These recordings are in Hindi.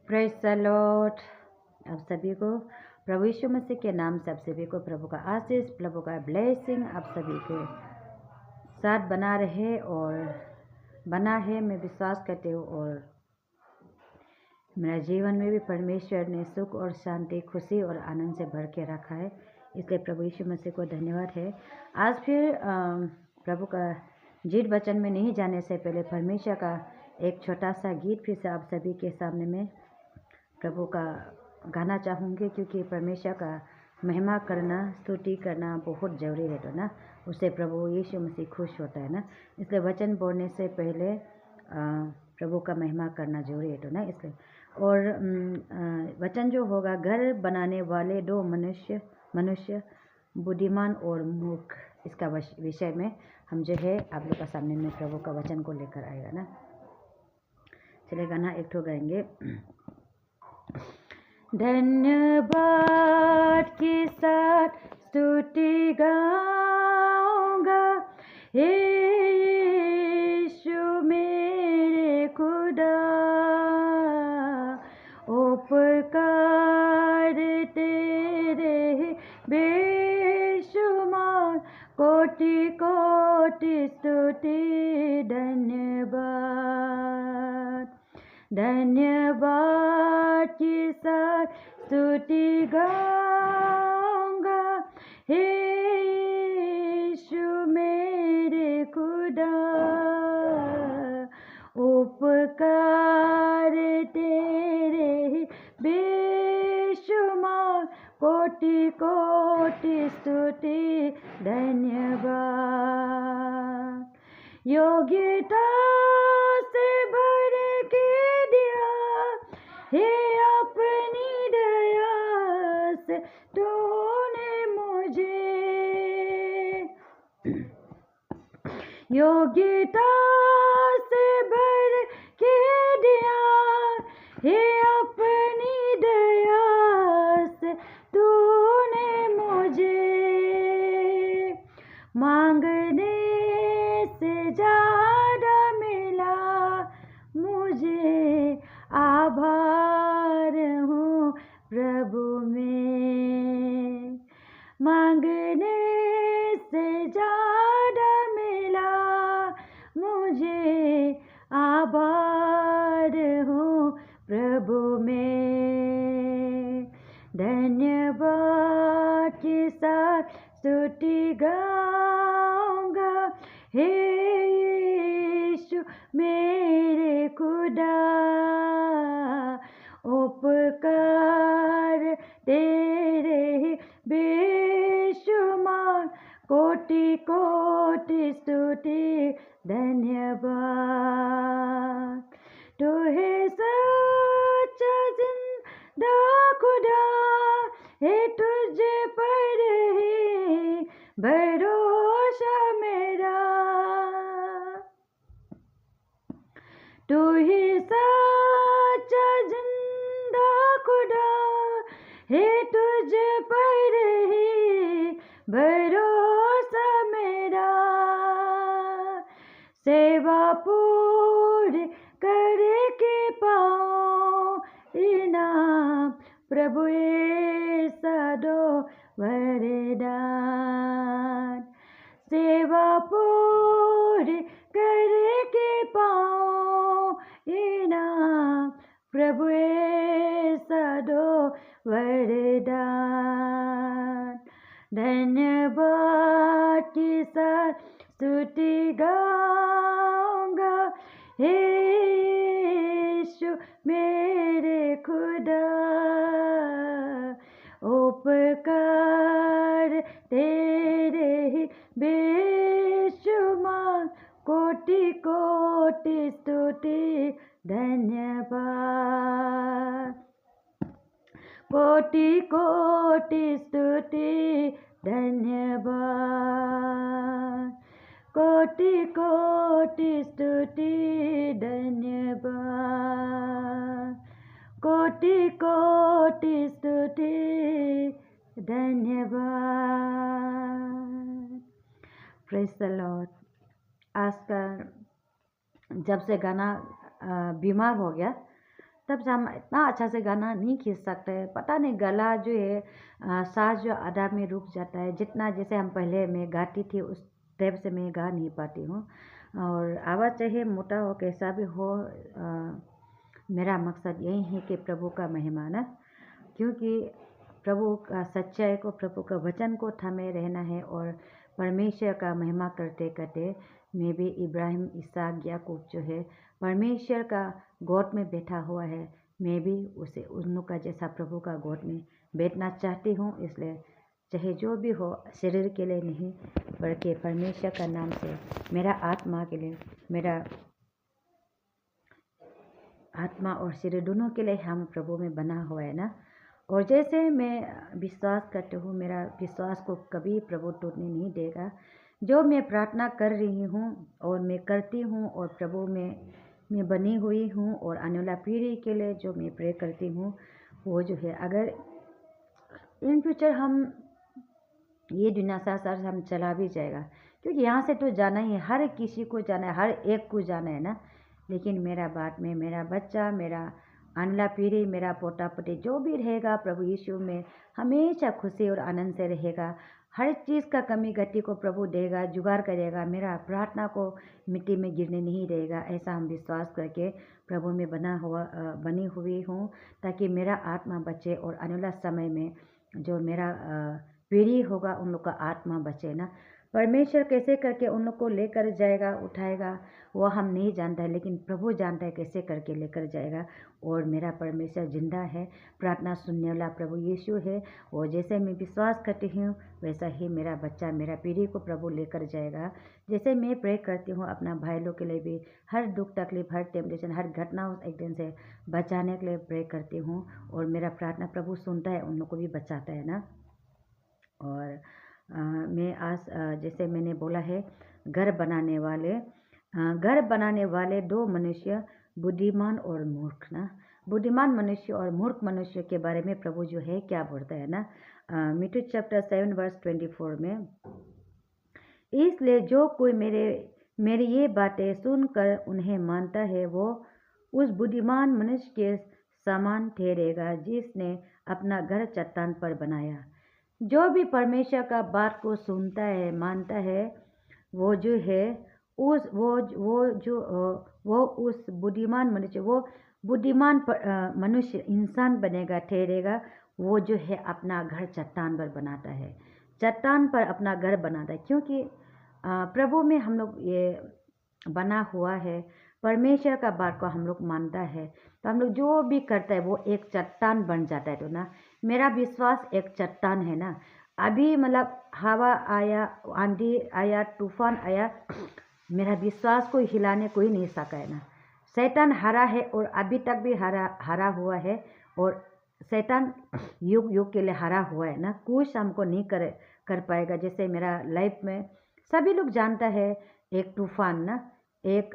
Praise the Lord. आप सभी को प्रभु यीशु मसीह के नाम से आप सभी को प्रभु का आशीष, प्रभु का ब्लेसिंग आप सभी के साथ बना रहे और बना है। मैं विश्वास करती हूँ और मेरा जीवन में भी परमेश्वर ने सुख और शांति, खुशी और आनंद से भर के रखा है। इसलिए प्रभु यीशु मसीह को धन्यवाद है। आज फिर प्रभु का जीत वचन में नहीं जाने से पहले परमेश्वर का एक छोटा सा गीत फिर से आप सभी के सामने में प्रभु का गाना चाहूँगी, क्योंकि परमेश्वर का महिमा करना, स्तुति करना बहुत ज़रूरी है, तो ना उससे प्रभु यीशु मसीह खुश होता है ना। इसलिए वचन बोलने से पहले प्रभु का महिमा करना जरूरी है, तो ना इसलिए। और वचन जो होगा, घर बनाने वाले दो मनुष्य बुद्धिमान और मूर्ख, इसका विषय में हम जो है आप लोग का सामने में प्रभु का वचन को लेकर आएगा ना। चलिए गाना एक ठो गाएंगे। धन्यवाद के साथ स्तुति गाऊंगा, हे यीशु मेरे खुदा। उपकार तेरे बेशुमार, कोटि कोटि स्तुति धन्यवाद। धन्यवाद के साथ स्तुति गाऊंगा, हे यीशु मेरे खुदा। उपकार तेरे बेशुमार, कोटि कोटि स्तुति धन्यवाद। योग्यता से भर के दिया, हे अपनी दया से तूने मुझे। योग्यता से भर के दिया, हे अपनी दया से तूने मुझे। मांगने से ज़्यादा मिला मुझे, आभार हूँ प्रभु में। मांगने से ज़्यादा मिला मुझे, आभार हूँ प्रभु में। धन्यवाद के साथ स्तुति गाऊंगा, हे यीशु मेरे खुदा। उपकार तेरे बेशुमार, कोटि कोटि स्तुति धन्यवाद। तू है सच्चा जिंदा खुदा, है तुझ पर ही भरोसा मेरा। तू ही सच्चा जिंदा खुदा, है तुझ पर ही भरोसा मेरा। सेवा पूरी करके पाओ इनाम, प्रभु ऐसा दो वरदान। सेवा पूरी करके पाओ इनाम, प्रभु ऐसा दो वरदान। धन्यवाद के साथ स्तुति गाऊंगा, हे यीशु मेरे खुदा। उपकार तेरे बेशुमार, कोटि कोटि स्तुति धन्यवाद। कोटि कोटि स्तुति धन्यवाद। कोटि कोटि स्तुति धन्यवाद। कोटि कोटि स्तुति धन्यवाद। Praise the Lord. आज का जब से गाना बीमार हो गया तब से हम इतना अच्छा से गाना नहीं खींच सकते, पता नहीं गला जो है सांस जो आधा में रुक जाता है। जितना जैसे हम पहले मैं गाती थी उस टाइप से मैं गा नहीं पाती हूँ। और आवाज़ चाहे मोटा हो कैसा भी हो, मेरा मकसद यही है कि प्रभु का महिमा ना, क्योंकि प्रभु का सच्चाई को, प्रभु का वचन को थामे रहना है और परमेश्वर का महिमा करते करते मैं भी इब्राहिम, इसहाक, याकूब जो है परमेश्वर का गोद में बैठा हुआ है, मैं भी उसे उन लोग का जैसा प्रभु का गोद में बैठना चाहती हूँ। इसलिए चाहे जो भी हो, शरीर के लिए नहीं बल्कि परमेश्वर का नाम से, मेरा आत्मा के लिए, मेरा आत्मा और शरीर दोनों के लिए हम प्रभु में बना हुआ है ना। और जैसे मैं विश्वास करती हूँ, मेरा विश्वास को कभी प्रभु टूटने नहीं देगा। जो मैं प्रार्थना कर रही हूँ और मैं करती हूँ और प्रभु में मैं बनी हुई हूँ, और आने वाला पीढ़ी के लिए जो मैं प्रे करती हूँ, वो जो है अगर इन फ्यूचर हम ये दुनिया साथ साथ हम चला भी जाएगा, क्योंकि यहाँ से तो जाना ही है, हर किसी को जाना है, हर एक को जाना है ना। लेकिन मेरा बाद में मेरा बच्चा, मेरा आने पीढ़ी, मेरा पोता पोती जो भी रहेगा, प्रभु यीशु में हमेशा खुशी और आनंद से रहेगा। हर चीज़ का कमी घटी को प्रभु देगा, जुगाड़ करेगा। मेरा प्रार्थना को मिट्टी में गिरने नहीं देगा। ऐसा हम विश्वास करके प्रभु में बनी हुई हूँ, ताकि मेरा आत्मा बचे और आने वाला समय में जो मेरा पीढ़ी होगा उन लोग का आत्मा बचे ना। परमेश्वर कैसे करके उन लोग को लेकर जाएगा, उठाएगा, वो हम नहीं जानता है, लेकिन प्रभु जानता है कैसे करके लेकर जाएगा। और मेरा परमेश्वर जिंदा है, प्रार्थना सुनने वाला प्रभु यीशु है। और जैसे मैं विश्वास करती हूँ वैसा ही मेरा बच्चा, मेरा पीढ़ी को प्रभु लेकर जाएगा। जैसे मैं प्रे करती हूँ अपना भाई लोग के लिए भी, हर दुख तकलीफ, हर टेम्पटेशन, हर घटना उस एक दिन से बचाने के लिए प्रे करती हूँ। और मेरा प्रार्थना प्रभु सुनता है, उन लोग को भी बचाता है ना। और मैं आज जैसे मैंने बोला है, घर बनाने वाले दो मनुष्य, बुद्धिमान और मूर्ख ना। बुद्धिमान मनुष्य और मूर्ख मनुष्य के बारे में प्रभु जो है क्या बोलता है ना, मिठू चैप्टर 7 वर्स 24 में, इसलिए जो कोई मेरी ये बातें सुनकर उन्हें मानता है, वो उस बुद्धिमान मनुष्य के समान ठहरेगा जिसने अपना घर चट्टान पर बनाया। जो भी परमेश्वर का बात को सुनता है, मानता है, वो जो है वो उस बुद्धिमान मनुष्य, वो बुद्धिमान मनुष्य इंसान बनेगा, ठहरेगा। वो जो है अपना घर चट्टान पर बनाता है, चट्टान पर अपना घर बनाता है। क्योंकि प्रभु में हम लोग ये बना हुआ है, परमेश्वर का बात को हम लोग मानता है, तो हम लोग जो भी करता है वो एक चट्टान बन जाता है। तो ना, मेरा विश्वास एक चट्टान है ना। अभी मतलब हवा आया, आंधी आया, तूफान आया, मेरा विश्वास को हिलाने कोई नहीं सका है ना। शैतान हारा है और अभी तक भी हारा हुआ है, और शैतान युग युग के लिए हारा हुआ है ना। कुछ हमको नहीं कर पाएगा। जैसे मेरा लाइफ में सभी लोग जानता है, एक तूफान ना, एक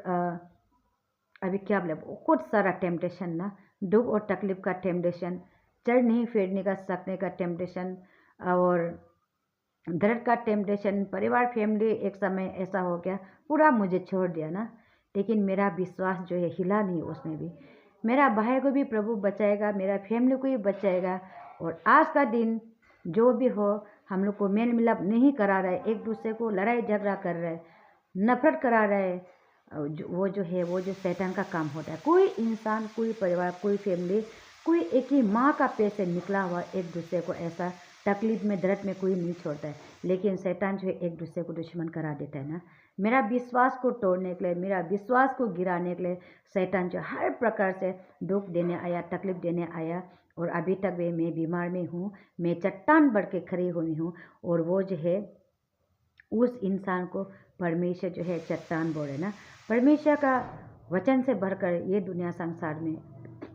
अभी क्या बोले, बहुत सारा टेम्पटेशन ना, दुख और तकलीफ का टेम्पटेशन, चढ़ नहीं फिरने का सकने का टेम्पटेशन, और दर्द का टेम्पटेशन, परिवार फैमिली एक समय ऐसा हो गया पूरा मुझे छोड़ दिया ना। लेकिन मेरा विश्वास जो है हिला नहीं। उसमें भी मेरा भाई को भी प्रभु बचाएगा, मेरा फैमिली को भी बचाएगा। और आज का दिन जो भी हो, हम लोग को मेल मिलाप नहीं करा रहा है, एक दूसरे को लड़ाई झगड़ा कर रहा है, नफरत करा रहा है, वो जो शैतान का काम होता है। कोई इंसान, कोई परिवार, कोई फैमिली, कोई एक ही माँ का पेट से निकला हुआ एक दूसरे को ऐसा तकलीफ में, दर्द में कोई नहीं छोड़ता है। लेकिन शैतान जो है एक दूसरे को दुश्मन करा देता है ना। मेरा विश्वास को तोड़ने के लिए, मेरा विश्वास को गिराने के लिए शैतान जो हर प्रकार से दुख देने आया, तकलीफ देने आया। और अभी तक भी मैं बीमार में हूँ, मैं चट्टान बढ़ के खड़ी हुई हूँ। और वो जो है उस इंसान को परमेश्वर जो है चट्टान बोले ना। परमेश्वर का वचन से बढ़कर ये दुनिया संसार में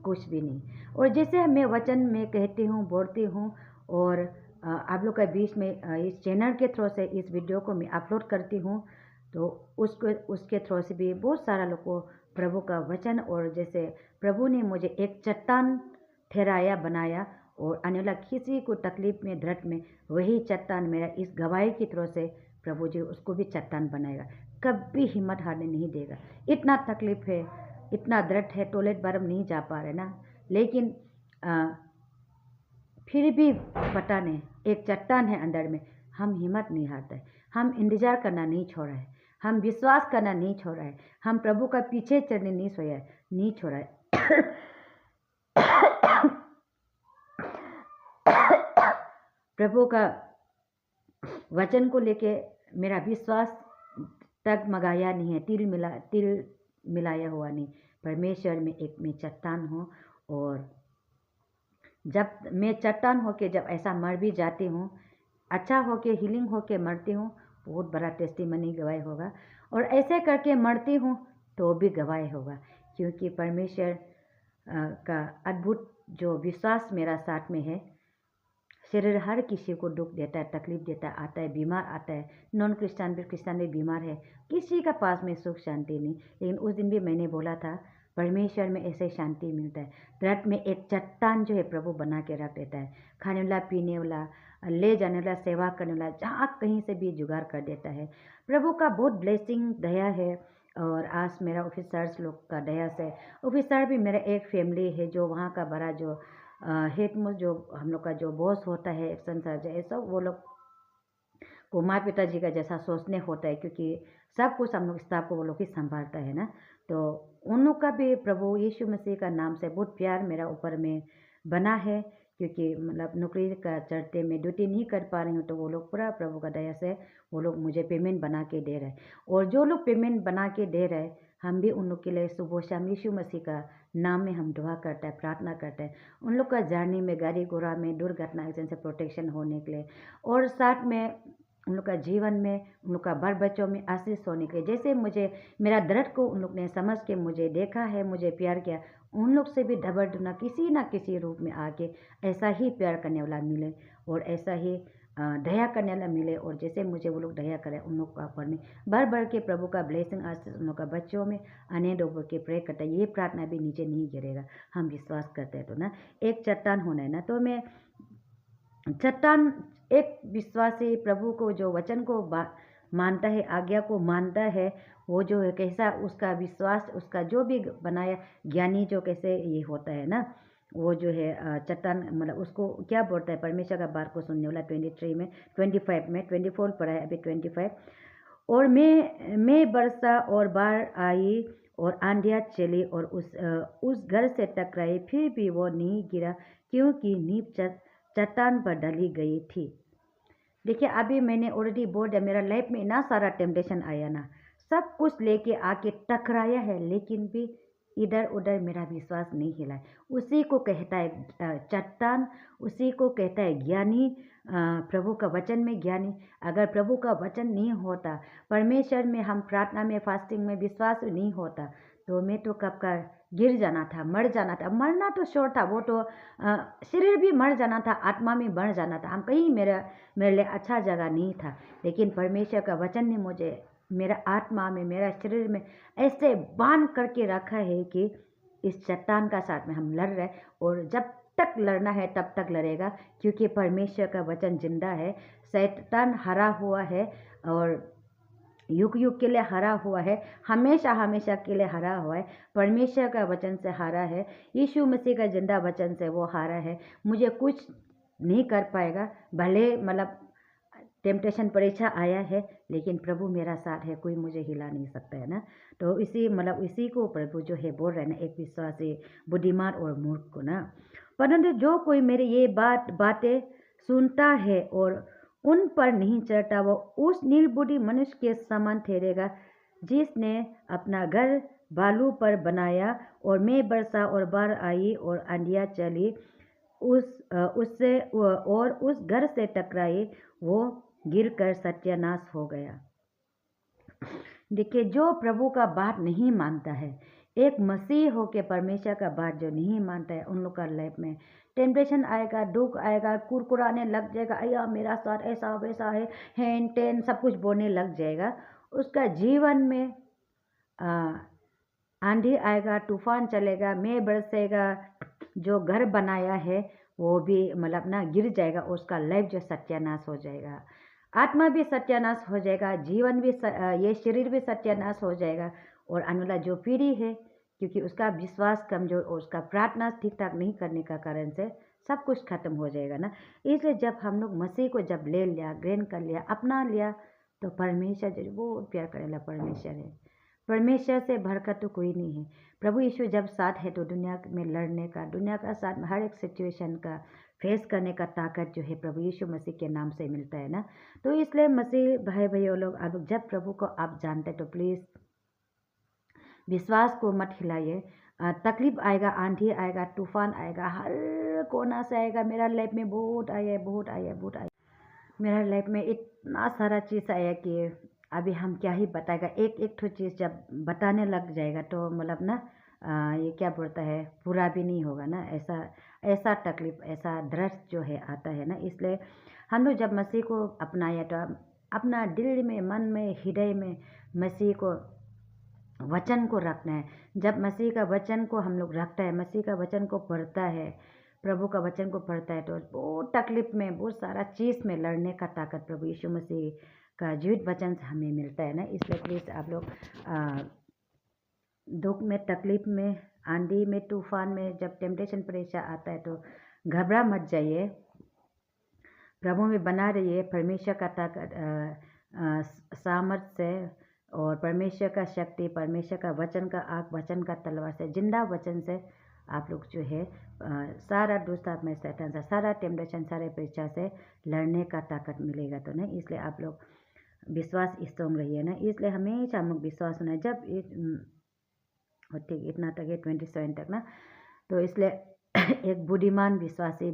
कुछ भी नहीं। और जैसे मैं वचन में कहती हूँ, बोलती हूँ, और आप लोग के बीच में इस चैनल के थ्रू से इस वीडियो को मैं अपलोड करती हूँ, तो उसके थ्रू से भी बहुत सारा लोग को प्रभु का वचन, और जैसे प्रभु ने मुझे एक चट्टान ठहराया, बनाया, और आने वाला किसी को तकलीफ में, दर्द में, वही चट्टान मेरा इस गवाही की तरह से प्रभु जी उसको भी चट्टान बनाएगा। कभी हिम्मत हारने नहीं देगा। इतना तकलीफ है, इतना दर्द है, टॉयलेट बार नहीं जा पा रहे ना, लेकिन फिर भी पता नहीं, एक चट्टान है अंदर में। हम हिम्मत नहीं हारते, हम इंतजार करना नहीं छोड़ा है, हम विश्वास करना नहीं छोड़ा है, हम प्रभु का पीछे चलने नहीं सोया नहीं छोड़ा है। प्रभु का वचन को लेके मेरा विश्वास टगमगाया नहीं है, तिल मिलाया हुआ नहीं। परमेश्वर में एक मैं चट्टान हूँ, और जब मैं चट्टान होके जब ऐसा मर भी जाती हूँ, अच्छा होके हीलिंग होके मरती हूँ, बहुत बड़ा टेस्टिमनी गवाह होगा। और ऐसे करके मरती हूँ तो भी गवाह होगा, क्योंकि परमेश्वर का अद्भुत जो विश्वास मेरा साथ में है। शरीर हर किसी को दुख देता है, तकलीफ देता है, आता है, बीमार आता है। नॉन क्रिश्चियन भी, क्रिश्चियन भी बीमार है, किसी का पास में सुख शांति नहीं। लेकिन उस दिन भी मैंने बोला था, परमेश्वर में ऐसे शांति मिलता है। दर्द में एक चट्टान जो है प्रभु बना के रख देता है। खाने वाला, पीने वाला, ले जाने वाला, सेवा करने वाला, जहाँ कहीं से भी जुगाड़ कर देता है। प्रभु का बहुत ब्लेसिंग दया है। और आज मेरा ऑफिसर्स लोग का दया से, ऑफिसर भी मेरा एक फैमिली है, जो वहाँ का बड़ा जो हेड मोस्ट जो हम लोग का जो बॉस होता है, एक्शन सर ऐसा, वो लोग को माँ पिताजी का जैसा सोचने होता है, क्योंकि सब कुछ हम लोग स्टाफ को वो लोग ही संभालता है ना। तो उन लोग का भी प्रभु यीशु मसीह का नाम से बहुत प्यार मेरा ऊपर में बना है, क्योंकि मतलब नौकरी का चढ़ते में ड्यूटी नहीं कर पा रही हूँ, तो वो लोग पूरा प्रभु का दया से वो लोग मुझे पेमेंट बना के दे रहे हैं। और जो लोग पेमेंट बना के दे रहे हैं, हम भी उन लोग के लिए सुबह शाम यीशु मसीह का नाम में हम दुआ करते हैं, प्रार्थना करते हैं, उन लोग का जर्नी में, गाड़ी घोड़ा में, दुर्घटना एक्सीडेंट से प्रोटेक्शन होने के लिए, और साथ में उन लोग का जीवन में, उन लोग का बाल बच्चों में आशीष होने के लिए। जैसे मुझे मेरा दर्द को उन लोग ने समझ के मुझे देखा है, मुझे प्यार किया, उन लोग से भी डबल डुना किसी ना किसी रूप में आके ऐसा ही प्यार करने वाला मिले, और ऐसा ही दया करने वाला मिले। और जैसे मुझे वो लोग दया करें, उन लोग का ऊपर में बढ़ बढ़ के प्रभु का ब्लेसिंग आशीष उन लोग का बच्चों में आने दो बोल के प्रे करता है। ये प्रार्थना भी नीचे नहीं गिरेगा, हम विश्वास करते हैं तो ना। एक चट्टान होना है ना, तो मैं चट्टान एक विश्वासी प्रभु को जो वचन को मानता है, आज्ञा को मानता है, वो जो है कैसा उसका विश्वास, उसका जो भी बनाया ज्ञानी जो कैसे ये होता है ना, वो जो है चट्टान, मतलब उसको क्या बोलता है, परमेश्वर का बात को सुनने वाला। 23 में, 25 में, 24 पढ़ा है अभी 25। और मैं बरसा और बाढ़ आई और आंधियाँ चली और उस घर से टकराई, फिर भी वो नहीं गिरा, क्योंकि नींव चट्टान पर डली गई थी। देखिए, अभी मैंने ऑलरेडी बोल दिया, मेरा लाइफ में इतना सारा टेम्पटेशन आया ना, सब कुछ लेके आके टकराया है, लेकिन भी इधर उधर मेरा विश्वास नहीं हिला है। उसी को कहता है चट्टान, उसी को कहता है ज्ञानी, प्रभु का वचन में ज्ञानी। अगर प्रभु का वचन नहीं होता, परमेश्वर में हम प्रार्थना में, फास्टिंग में विश्वास नहीं होता, तो मैं तो कब का गिर जाना था, मर जाना था। मरना तो श्योर था, वो तो शरीर भी मर जाना था, आत्मा में मर जाना था। हम कहीं मेरे लिए अच्छा जगह नहीं था। लेकिन परमेश्वर का वचन ने मुझे मेरा आत्मा में, मेरा शरीर में ऐसे बांध करके रखा है कि इस चट्टान का साथ में हम लड़ रहे, और जब तक लड़ना है तब तक लड़ेगा, क्योंकि परमेश्वर का वचन जिंदा है। शैतान हरा हुआ है, और युग युग के लिए हरा हुआ है, हमेशा हमेशा के लिए हरा हुआ है। परमेश्वर का वचन से हारा है, यीशु मसीह का जिंदा वचन से वो हारा है। मुझे कुछ नहीं कर पाएगा, भले मतलब टेम्पटेशन परीक्षा आया है, लेकिन प्रभु मेरा साथ है, कोई मुझे हिला नहीं सकता है ना। तो इसी को प्रभु जो है बोल रहे हैं ना, एक विश्वासी बुद्धिमान और मूर्ख को ना। परंतु जो कोई मेरी ये बातें सुनता है और उन पर नहीं चढ़ता, वो उस निर्बुद्धि मनुष्य के समान ठहरेगा, जिसने अपना घर बालू पर बनाया, और मैं बरसा और बाढ़ आई और आंधियाँ चली, उससे और उस घर से टकराई, वो गिरकर सत्यानाश हो गया। देखिए, जो प्रभु का बात नहीं मानता है, एक मसीह होके परमेश्वर का बात जो नहीं मानता है, उन लोग का लाइफ में टेम्पटेशन आएगा, दुख आएगा, कुरकुराने लग जाएगा, अया मेरा साथ ऐसा वैसा है, हैन टेन सब कुछ बोलने लग जाएगा। उसका जीवन में आंधी आएगा, तूफान चलेगा, मैं बरसेगा, जो घर बनाया है वो भी मतलब ना गिर जाएगा, उसका लाइफ जो सत्यानाश हो जाएगा, आत्मा भी सत्यानाश हो जाएगा, जीवन भी ये शरीर भी सत्यानाश हो जाएगा। और आने वाला जो पीढ़ी है, क्योंकि उसका विश्वास कमज़ोर और उसका प्रार्थना ठीक ठाक नहीं करने का कारण से सब कुछ खत्म हो जाएगा ना। इसलिए जब हम लोग मसीह को जब ले लिया, ग्रहण कर लिया, अपना लिया, तो परमेश्वर जो बहुत प्यार करें वाला परमेश्वर है। परमेश्वर से बढ़कर तो कोई नहीं है। प्रभु यीशु जब साथ है तो दुनिया में लड़ने का, दुनिया का साथ में हर एक सिचुएशन का फेस करने का ताकत जो है प्रभु यीशु मसीह के नाम से मिलता है ना। तो इसलिए मसीह भाई भैया लोग, आप लोग जब प्रभु को आप जानते हैं तो प्लीज़ विश्वास को मत हिलाइए। तकलीफ आएगा, आंधी आएगा, तूफान आएगा, हर कोना से आएगा। मेरा लाइफ में बहुत आया, बहुत आया, बहुत आया। मेरा लाइफ में इतना सारा चीज़ आया कि अभी हम क्या ही बताएगा। एक एक ठो चीज़ जब बताने लग जाएगा तो मतलब ना ये क्या बोलता है, पूरा भी नहीं होगा ना। ऐसा ऐसा तकलीफ, ऐसा दर्द जो है आता है ना। इसलिए हम लोग जब मसीह को अपनाया तो अपना दिल में, मन में, हृदय में मसीह को वचन को रखना है। जब मसीह का वचन को हम लोग रखता है, मसीह का वचन को पढ़ता है, प्रभु का वचन को पढ़ता है, तो बहुत तकलीफ में, बहुत सारा चीज़ में लड़ने का ताकत प्रभु यीशु मसीह का जीवित वचन से हमें मिलता है ना। इसलिए प्लीज़ आप लोग दुख में, तकलीफ में, आंधी में, तूफान में, जब टेम्पटेशन परीक्षा आता है तो घबरा मत जाइए। प्रभु में बना रहिए। परमेश्वर का ताकत, सामर्थ्य से और परमेश्वर का शक्ति, परमेश्वर का वचन का आग, वचन का तलवार से, जिंदा वचन से आप लोग जो है सारा दुष्ट आत्मा, शैतान से, सारा टेम्पटेशन, सारे परीक्षा से लड़ने का ताकत मिलेगा तो ना। इसलिए आप लोग विश्वास स्ट्रॉन्ग रहिए ना। इसलिए हमेशा हम लोग विश्वास होना है। जब ठीक इतना तक है 27 तक ना, तो इसलिए एक बुद्धिमान विश्वासी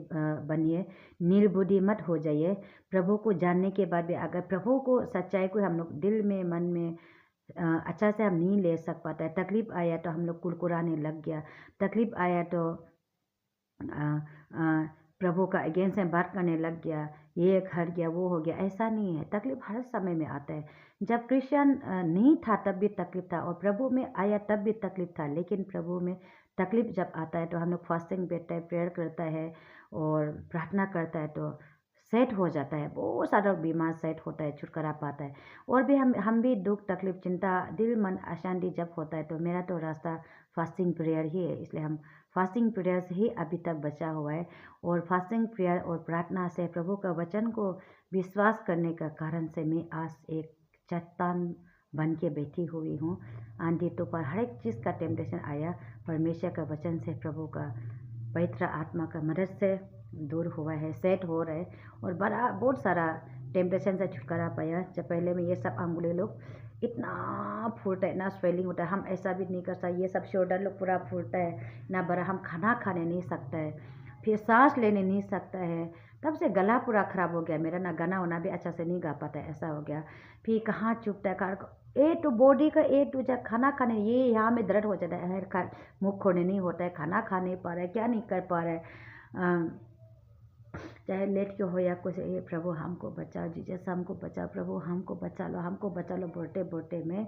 बनिए, निर्बुद्धि मत हो जाइए। प्रभु को जानने के बाद भी अगर प्रभु को, सच्चाई को हम लोग दिल में, मन में अच्छा से हम नहीं ले सक पाता है। तकलीफ आया तो हम लोग कुरकुराने लग गया, तकलीफ आया तो प्रभु का अगेंस्ट में बात करने लग गया, ये हट गया, वो हो गया। ऐसा नहीं है। तकलीफ हर समय में आता है। जब क्रिश्चियन नहीं था तब भी तकलीफ था, और प्रभु में आया तब भी तकलीफ था। लेकिन प्रभु में तकलीफ जब आता है तो हम लोग फास्टिंग बैठता है, प्रेयर करता है और प्रार्थना करता है तो सेट हो जाता है। बहुत सारा बीमार सेट होता है, छुटकारा पाता है। और भी हम भी दुख, तकलीफ, चिंता, दिल मन अशांति जब होता है तो मेरा तो रास्ता फास्टिंग प्रेयर ही है। इसलिए हम फास्टिंग प्रेयर से ही अभी तक बचा हुआ है। और फास्टिंग प्रेयर और प्रार्थना से, प्रभु का वचन को विश्वास करने का कारण से मैं आज एक चट्टान बन के बैठी हुई हूँ। आंधी तूफान, हर एक चीज़ का टेम्पटेशन आया, परमेश्वर का वचन से, प्रभु का पवित्र आत्मा का मदद से दूर हुआ है, सेट हो रहा है। और बहुत सारा टेम्पटेशन से छुटकारा पाया। जब पहले में ये सब अंगुली लोग इतना फूलता है, इतना स्वेलिंग होता है, हम ऐसा भी नहीं कर सकते। ये सब शोल्डर लोग पूरा फूलता है ना, बड़ा हम खाना खाने नहीं सकता है, फिर सांस लेने नहीं सकता है। तब से गला पूरा ख़राब हो गया मेरा ना, गाना वाना भी अच्छा से नहीं गा पाता है, ऐसा हो गया। फिर कहाँ चुपता है, ए टू बॉडी का ए टू जब खाना खाने, ये यहाँ में दर्द हो जाता है, मुँह खोलने नहीं होता है, खाना खा नहीं पा रहा है, क्या नहीं कर पा रहा है, चाहे लेट के हो या कुछ। ये प्रभु हमको बचाओ, जीसस हमको बचाओ, प्रभु हमको बचा लो, हमको बचा लो। बोलते बोलते में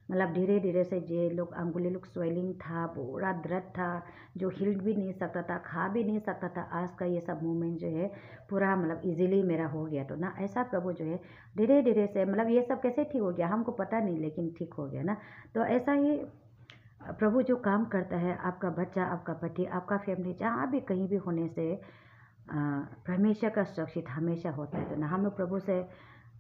मतलब धीरे धीरे से ये लोग अंगुली लोग स्वेलिंग था, पूरा दर्द था, जो हिल भी नहीं सकता था, खा भी नहीं सकता था। आज का ये सब मूवमेंट जो है पूरा मतलब इजीली मेरा हो गया तो ना। ऐसा प्रभु जो है धीरे धीरे से, मतलब ये सब कैसे ठीक हो गया हमको पता नहीं, लेकिन ठीक हो गया ना। तो ऐसा ही प्रभु जो काम करता है, आपका बच्चा, आपका पति, आपका फैमिली, जहाँ भी कहीं भी होने से परमेश्वर का सुरक्षित हमेशा होता है। तो ना हम लोग प्रभु से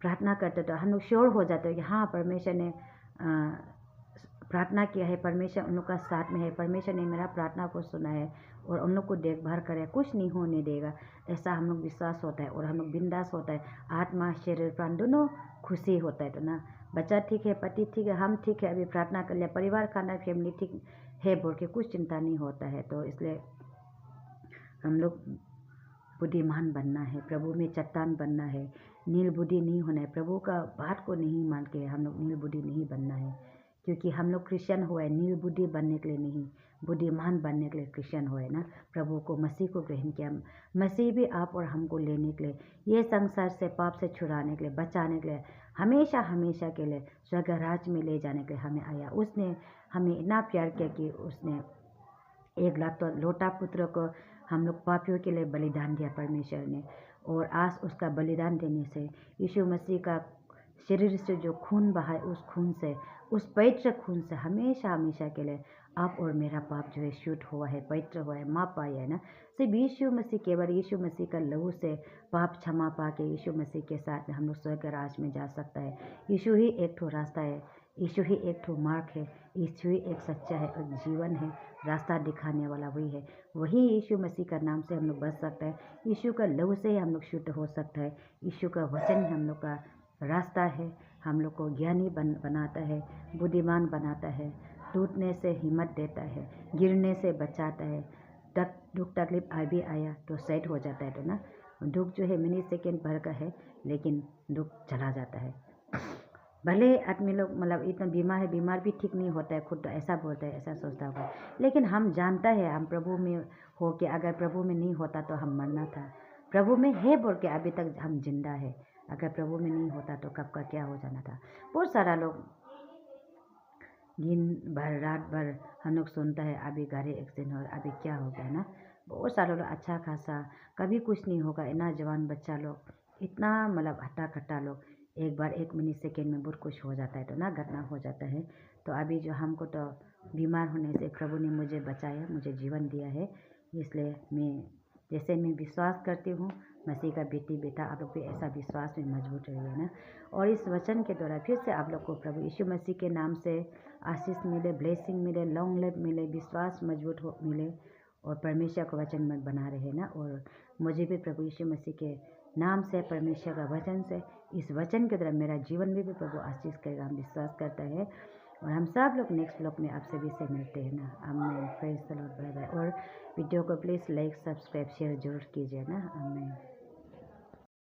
प्रार्थना करते तो हम लोग श्योर हो जाते हैं कि हाँ, परमेश्वर ने प्रार्थना किया है, परमेश्वर उन लोग का साथ में है, परमेश्वर ने मेरा प्रार्थना को सुना है और उन लोग को देखभाल करे, कुछ नहीं होने देगा। ऐसा हम लोग विश्वास होता है और हम लोग बिंदास होता है। आत्मा, शरीर, प्राण दोनों खुशी होता है। तो ना बच्चा ठीक है, पति ठीक है, हम ठीक है, अभी प्रार्थना कर लिया, परिवार, खाना, फैमिली ठीक है बोल के कुछ चिंता नहीं होता है। तो इसलिए हम लोग बुद्धिमान बनना है, प्रभु में चट्टान बनना है, निर्बुद्धि नहीं होना है। प्रभु का बात को नहीं मान के हम लोग निर्बुद्धि नहीं बनना है, क्योंकि हम लोग क्रिश्चियन हुआ है निर्बुद्धि बनने के लिए नहीं, बुद्धिमान बनने के लिए क्रिश्चियन हुआ है ना। प्रभु को, मसीह को ग्रहण किया। मसीह भी आप और हमको लेने के लिए, ये संसार से, पाप से छुड़ाने के लिए, बचाने के लिए, हमेशा हमेशा के लिए स्वर्ग राज्य में ले जाने के लिए हमें आया। उसने हमें इतना प्यार किया कि उसने एक लोटा पुत्र को हम लोग पापियों के लिए बलिदान दिया परमेश्वर ने। और आज उसका बलिदान देने से, यीशु मसीह का शरीर से जो खून बहा है, उस खून से, उस पवित्र खून से हमेशा हमेशा के लिए आप और मेरा पाप जो है शुद्ध हुआ है, पवित्र हुआ है, माप पाया है ना। सिर्फ यीशु मसीह, केवल यीशु मसीह का लहू से पाप क्षमा पा के यीशु मसीह के साथ में हम लोग स्वर्ग राज में जा सकता है। यीशु ही एक ठो रास्ता है, यीशु ही एक ठो मार्ग है, यीशु ही एक सच्चा है और जीवन है, रास्ता दिखाने वाला वही है। वही यीशु मसीह का नाम से हम लोग बच सकता है। यीशु का लहू से ही हम लोग शुद्ध हो सकता है। यीशु का वचन हम लोग का रास्ता है, हम लोग को ज्ञानी बनाता है, बुद्धिमान बनाता है, टूटने से हिम्मत देता है, गिरने से बचाता है। दुख तकलीफ भी आया तो सेट हो जाता है, तो ना दुख जो है मिनट सेकेंड भर का है, लेकिन दुख चला जाता है। भले आदमी लोग मतलब इतना बीमार है, बीमार भी ठीक नहीं होता है, खुद तो ऐसा बोलता है, ऐसा सोचता होगा, लेकिन हम जानता है हम प्रभु में हो के, अगर प्रभु में नहीं होता तो हम मरना था। प्रभु में है बोल के अभी तक हम जिंदा है, अगर प्रभु में नहीं होता तो कब का क्या हो जाना था। बहुत सारा लोग दिन भर रात भर हम लोग सुनता है अभी गाड़ी एक्सीडेंट हो, अभी क्या हो गया ना। बहुत सारे लोग अच्छा खासा कभी कुछ नहीं होगा, इतना जवान बच्चा लोग, इतना मतलब हट्टा कट्टा लोग, एक बार 1 मिनट सेकेंड में बहुत कुछ हो जाता है, तो ना घटना हो जाता है। तो अभी जो हमको तो बीमार होने से प्रभु ने मुझे बचाया, मुझे जीवन दिया है, इसलिए जैसे मैं विश्वास करती हूँ मसीह का बेटी बेटा, आप लोग भी ऐसा विश्वास में मजबूत रहिए ना। और इस वचन के द्वारा फिर से आप लोग को प्रभु यीशु मसीह के नाम से आशीष मिले, ब्लेसिंग मिले, लॉन्ग लाइफ मिले, विश्वास मजबूत हो मिले, और परमेश्वर का वचन में बना रहे ना। और मुझे भी प्रभु यीशु मसीह के नाम से, परमेश्वर का वचन से, इस वचन के द्वारा मेरा जीवन में भी प्रभु आशीष करेगा, हम विश्वास करता है। और हम सब लोग नेक्स्ट ब्लॉग में आप सभी से मिलते हैं ना। आमीन, praise the lord, bye bye. और वीडियो को प्लीज़ लाइक सब्सक्राइब शेयर जरूर कीजिए ना। आमीन।